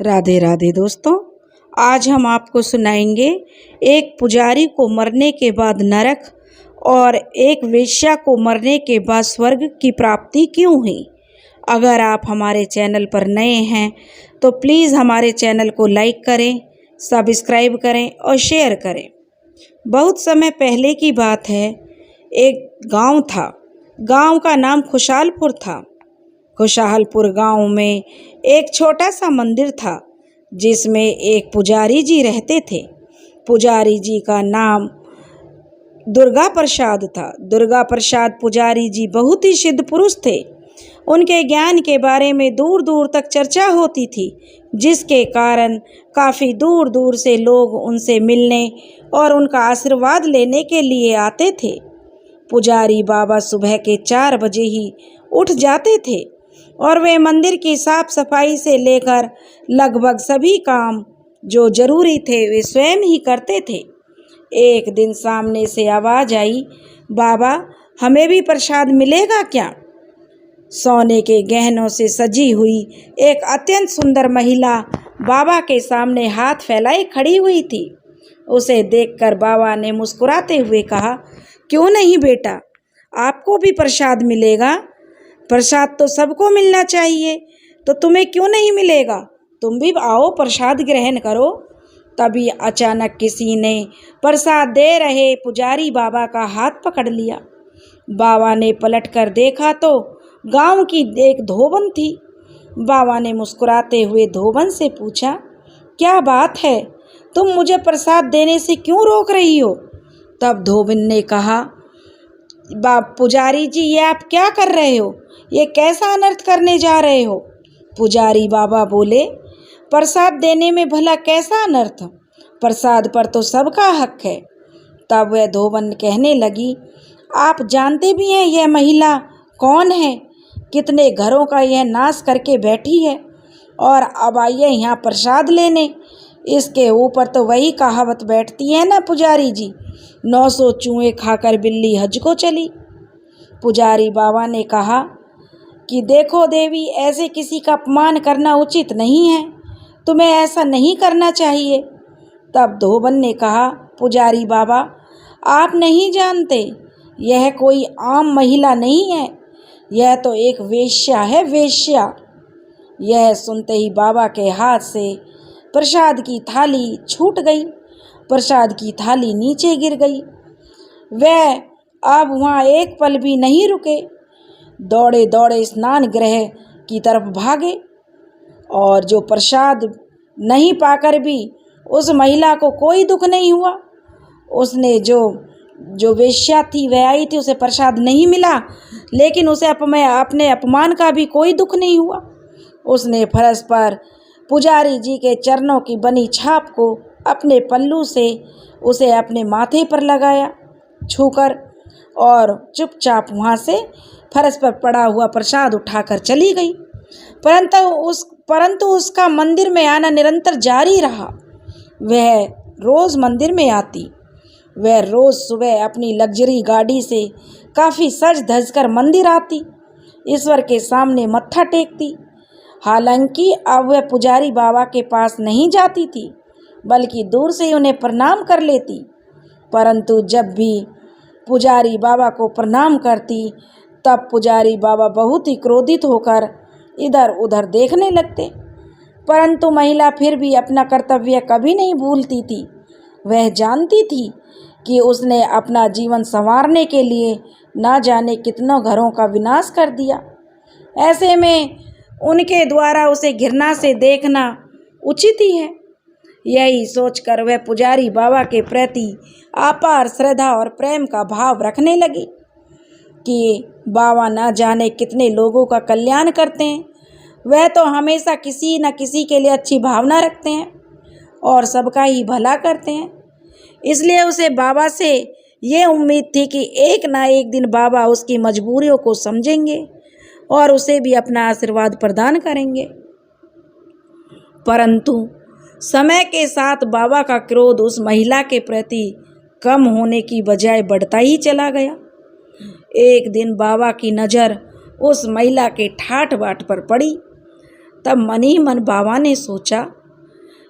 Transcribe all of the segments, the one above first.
राधे राधे दोस्तों, आज हम आपको सुनाएंगे एक पुजारी को मरने के बाद नरक और एक वेश्या को मरने के बाद स्वर्ग की प्राप्ति क्यों हुई। अगर आप हमारे चैनल पर नए हैं तो प्लीज़ हमारे चैनल को लाइक करें, सब्सक्राइब करें और शेयर करें। बहुत समय पहले की बात है, एक गांव था। गांव का नाम खुशहालपुर था। खुशहालपुर गांव में एक छोटा सा मंदिर था जिसमें एक पुजारी जी रहते थे। पुजारी जी का नाम दुर्गा प्रसाद था। दुर्गा प्रसाद पुजारी जी बहुत ही सिद्ध पुरुष थे। उनके ज्ञान के बारे में दूर दूर तक चर्चा होती थी, जिसके कारण काफ़ी दूर दूर से लोग उनसे मिलने और उनका आशीर्वाद लेने के लिए आते थे। पुजारी बाबा सुबह के 4 बजे ही उठ जाते थे और वे मंदिर की साफ सफाई से लेकर लगभग सभी काम जो जरूरी थे वे स्वयं ही करते थे। एक दिन सामने से आवाज़ आई, बाबा हमें भी प्रसाद मिलेगा क्या? सोने के गहनों से सजी हुई एक अत्यंत सुंदर महिला बाबा के सामने हाथ फैलाए खड़ी हुई थी। उसे देखकर बाबा ने मुस्कुराते हुए कहा, क्यों नहीं बेटा, आपको भी प्रसाद मिलेगा। प्रसाद तो सबको मिलना चाहिए, तो तुम्हें क्यों नहीं मिलेगा? तुम भी आओ, प्रसाद ग्रहण करो। तभी अचानक किसी ने प्रसाद दे रहे पुजारी बाबा का हाथ पकड़ लिया। बाबा ने पलटकर देखा तो गांव की एक धोबन थी। बाबा ने मुस्कुराते हुए धोबन से पूछा, क्या बात है, तुम मुझे प्रसाद देने से क्यों रोक रही हो? तब धोबन ने कहा, पुजारी जी ये आप क्या कर रहे हो? ये कैसा अनर्थ करने जा रहे हो? पुजारी बाबा बोले, प्रसाद देने में भला कैसा अनर्थ? प्रसाद पर तो सबका हक है। तब वह धोबन कहने लगी, आप जानते भी हैं यह महिला कौन है? कितने घरों का यह नाश करके बैठी है और अब आई है यहाँ प्रसाद लेने। इसके ऊपर तो वही कहावत बैठती है ना पुजारी जी, 900 चूहे खाकर बिल्ली हज को चली। पुजारी बाबा ने कहा कि देखो देवी, ऐसे किसी का अपमान करना उचित नहीं है, तुम्हें ऐसा नहीं करना चाहिए। तब धोबन ने कहा, पुजारी बाबा आप नहीं जानते, यह कोई आम महिला नहीं है, यह तो एक वेश्या है, वेश्या। यह सुनते ही बाबा के हाथ से प्रसाद की थाली छूट गई। प्रसाद की थाली नीचे गिर गई। वह अब वहाँ एक पल भी नहीं रुके, दौड़े दौड़े स्नान गृह की तरफ भागे और जो प्रसाद नहीं पाकर भी उस महिला को कोई दुख नहीं हुआ। उसने जो वेश्या थी वह आई थी, उसे प्रसाद नहीं मिला, लेकिन उसे अपने अपमान का भी कोई दुख नहीं हुआ। उसने फर्श पर पुजारी जी के चरणों की बनी छाप को अपने पल्लू से उसे अपने माथे पर लगाया छूकर और चुपचाप वहाँ से फर्श पर पड़ा हुआ प्रसाद उठाकर चली गई। परंतु उसका मंदिर में आना निरंतर जारी रहा। वह रोज़ मंदिर में आती। वह रोज़ सुबह अपनी लग्जरी गाड़ी से काफ़ी सज धज कर मंदिर आती, ईश्वर के सामने मत्था टेकती। हालांकि अब वह पुजारी बाबा के पास नहीं जाती थी, बल्कि दूर से ही उन्हें प्रणाम कर लेती। परंतु जब भी पुजारी बाबा को प्रणाम करती, तब पुजारी बाबा बहुत ही क्रोधित होकर इधर उधर देखने लगते। परंतु महिला फिर भी अपना कर्तव्य कभी नहीं भूलती थी। वह जानती थी कि उसने अपना जीवन संवारने के लिए ना जाने कितनों घरों का विनाश कर दिया। ऐसे में उनके द्वारा उसे घृणा से देखना उचित ही है। यही सोचकर वह पुजारी बाबा के प्रति अपार श्रद्धा और प्रेम का भाव रखने लगी कि बाबा ना जाने कितने लोगों का कल्याण करते हैं। वह तो हमेशा किसी न किसी के लिए अच्छी भावना रखते हैं और सबका ही भला करते हैं। इसलिए उसे बाबा से ये उम्मीद थी कि एक ना एक दिन बाबा उसकी मजबूरियों को समझेंगे और उसे भी अपना आशीर्वाद प्रदान करेंगे। परंतु समय के साथ बाबा का क्रोध उस महिला के प्रति कम होने की बजाय बढ़ता ही चला गया। एक दिन बाबा की नज़र उस महिला के ठाठ बाट पर पड़ी। तब मन ही मन बाबा ने सोचा,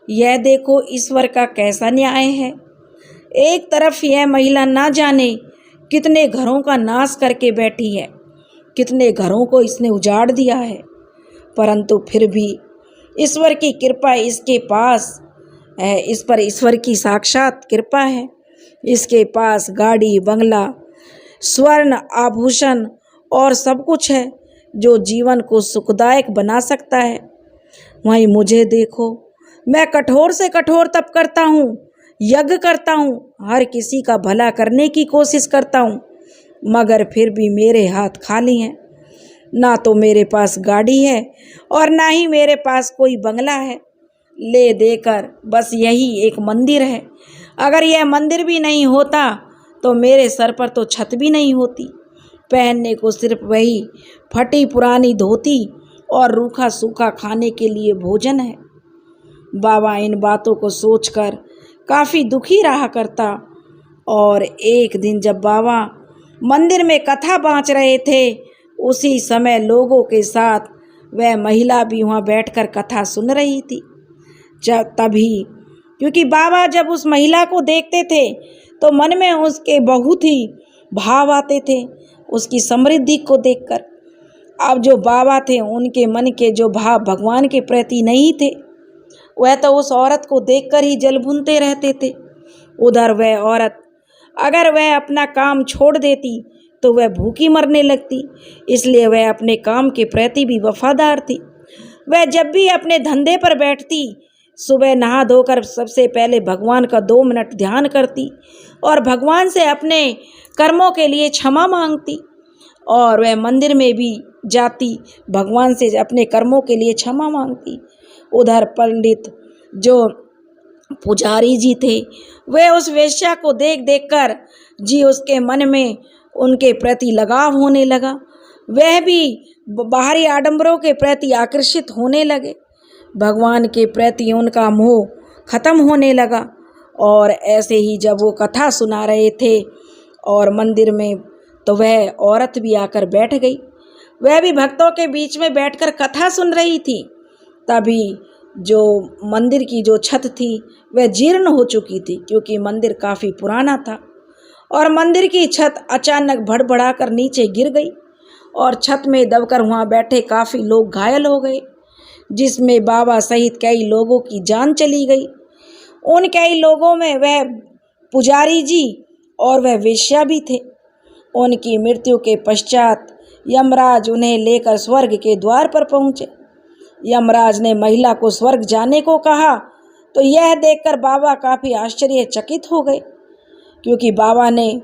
यह देखो ईश्वर का कैसा न्याय है। एक तरफ यह महिला ना जाने कितने घरों का नाश करके बैठी है, कितने घरों को इसने उजाड़ दिया है, परंतु फिर भी ईश्वर की कृपा इसके पास है। इस पर ईश्वर की साक्षात कृपा है। इसके पास गाड़ी, बंगला, स्वर्ण आभूषण और सब कुछ है जो जीवन को सुखदायक बना सकता है। वहीं मुझे देखो, मैं कठोर से कठोर तप करता हूँ, यज्ञ करता हूँ, हर किसी का भला करने की कोशिश करता हूँ, मगर फिर भी मेरे हाथ खाली हैं। ना तो मेरे पास गाड़ी है और ना ही मेरे पास कोई बंगला है ले देकर, बस यही एक मंदिर है। अगर यह मंदिर भी नहीं होता तो मेरे सर पर तो छत भी नहीं होती। पहनने को सिर्फ वही फटी पुरानी धोती और रूखा सूखा खाने के लिए भोजन है। बाबा इन बातों को सोचकर काफ़ी दुखी रहा करता। और एक दिन जब बाबा मंदिर में कथा बाँच रहे थे, उसी समय लोगों के साथ वह महिला भी वहाँ बैठकर कथा सुन रही थी। तभी क्योंकि बाबा जब उस महिला को देखते थे तो मन में उसके बहुत ही भाव आते थे, उसकी समृद्धि को देखकर। अब जो बाबा थे उनके मन के जो भाव भगवान के प्रति नहीं थे, वह तो उस औरत को देखकर ही जल भूनते रहते थे। उधर वह औरत अगर वह अपना काम छोड़ देती तो वह भूखी मरने लगती, इसलिए वह अपने काम के प्रति भी वफादार थी। वह जब भी अपने धंधे पर बैठती, सुबह नहा धोकर सबसे पहले भगवान का 2 मिनट ध्यान करती और भगवान से अपने कर्मों के लिए क्षमा मांगती। और वह मंदिर में भी जाती, भगवान से अपने कर्मों के लिए क्षमा मांगती। उधर पंडित जो पुजारी जी थे, वे उस वेश्या को देख देख कर जी उसके मन में उनके प्रति लगाव होने लगा। वह भी बाहरी आडंबरों के प्रति आकर्षित होने लगे। भगवान के प्रति उनका मोह खत्म होने लगा। और ऐसे ही जब वो कथा सुना रहे थे और मंदिर में, तो वह औरत भी आकर बैठ गई। वह भी भक्तों के बीच में बैठकर कथा सुन रही थी। तभी जो मंदिर की जो छत थी वह जीर्ण हो चुकी थी, क्योंकि मंदिर काफ़ी पुराना था। और मंदिर की छत अचानक भड़बड़ाकर नीचे गिर गई और छत में दबकर वहाँ बैठे काफ़ी लोग घायल हो गए, जिसमें बाबा सहित कई लोगों की जान चली गई। उन कई लोगों में वह पुजारी जी और वह वेश्या भी थे। उनकी मृत्यु के पश्चात यमराज उन्हें लेकर स्वर्ग के द्वार पर पहुँचे। यमराज ने महिला को स्वर्ग जाने को कहा, तो यह देखकर बाबा काफ़ी आश्चर्यचकित हो गए, क्योंकि बाबा ने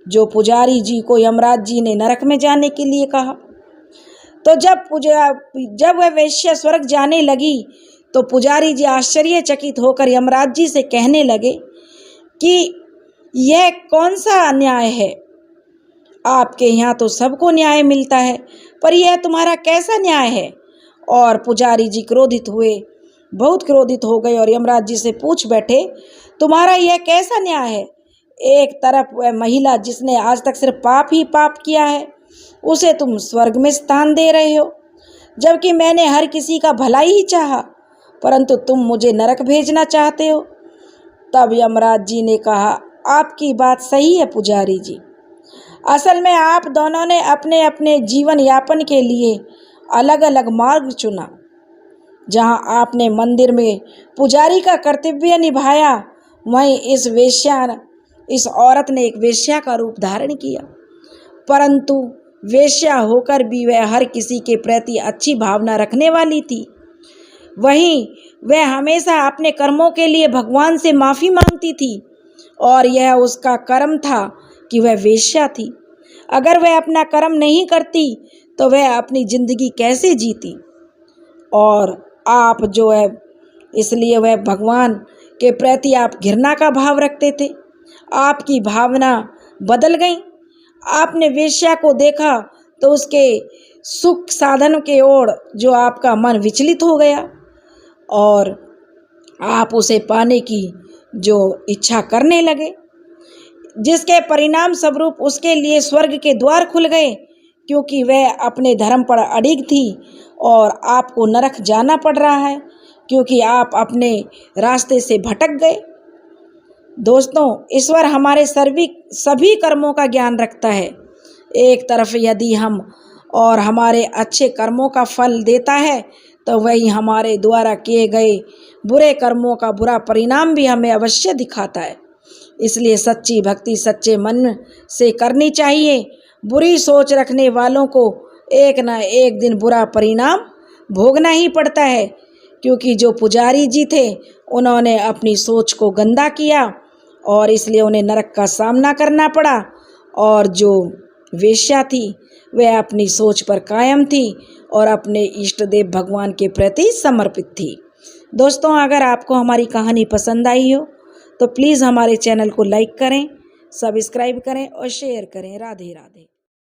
जो पुजारी जी को यमराज जी ने नरक में जाने के लिए कहा। तो जब वह वेश्या स्वर्ग जाने लगी तो पुजारी जी आश्चर्यचकित होकर यमराज जी से कहने लगे कि यह कौन सा अन्याय है। आपके यहाँ तो सबको न्याय मिलता है, पर यह तुम्हारा कैसा न्याय है। और पुजारी जी क्रोधित हुए, बहुत क्रोधित हो गए और यमराज जी से पूछ बैठे, तुम्हारा यह कैसा न्याय है। एक तरफ वह महिला जिसने आज तक सिर्फ पाप ही पाप किया है, उसे तुम स्वर्ग में स्थान दे रहे हो, जबकि मैंने हर किसी का भलाई ही चाहा, परंतु तुम मुझे नरक भेजना चाहते हो। तब यमराज जी ने कहा, आपकी बात सही है पुजारी जी। असल में आप दोनों ने अपने अपने जीवन यापन के लिए अलग अलग मार्ग चुना। जहां आपने मंदिर में पुजारी का कर्तव्य निभाया, वहीं इस औरत ने एक वेश्या का रूप धारण किया। परंतु वेश्या होकर भी वह हर किसी के प्रति अच्छी भावना रखने वाली थी। वहीं वह हमेशा अपने कर्मों के लिए भगवान से माफ़ी मांगती थी, और यह उसका कर्म था कि वह वेश्या थी। अगर वह अपना कर्म नहीं करती तो वह अपनी ज़िंदगी कैसे जीती। और आप जो है, इसलिए वह भगवान के प्रति आप घृणा का भाव रखते थे। आपकी भावना बदल गई। आपने वेश्या को देखा तो उसके सुख साधन के ओर जो आपका मन विचलित हो गया, और आप उसे पाने की जो इच्छा करने लगे, जिसके परिणाम स्वरूप उसके लिए स्वर्ग के द्वार खुल गए, क्योंकि वह अपने धर्म पर अडिग थी और आपको नरक जाना पड़ रहा है क्योंकि आप अपने रास्ते से भटक गए। दोस्तों, ईश्वर हमारे सभी कर्मों का ज्ञान रखता है। एक तरफ यदि हम और हमारे अच्छे कर्मों का फल देता है तो वही हमारे द्वारा किए गए बुरे कर्मों का बुरा परिणाम भी हमें अवश्य दिखाता है। इसलिए सच्ची भक्ति सच्चे मन से करनी चाहिए। बुरी सोच रखने वालों को एक न एक दिन बुरा परिणाम भोगना ही पड़ता है, क्योंकि जो पुजारी जी थे उन्होंने अपनी सोच को गंदा किया और इसलिए उन्हें नरक का सामना करना पड़ा। और जो वेश्या थी वह अपनी सोच पर कायम थी और अपने इष्ट देव भगवान के प्रति समर्पित थी। दोस्तों, अगर आपको हमारी कहानी पसंद आई हो तो प्लीज़ हमारे चैनल को लाइक करें, सब्सक्राइब करें और शेयर करें। राधे राधे।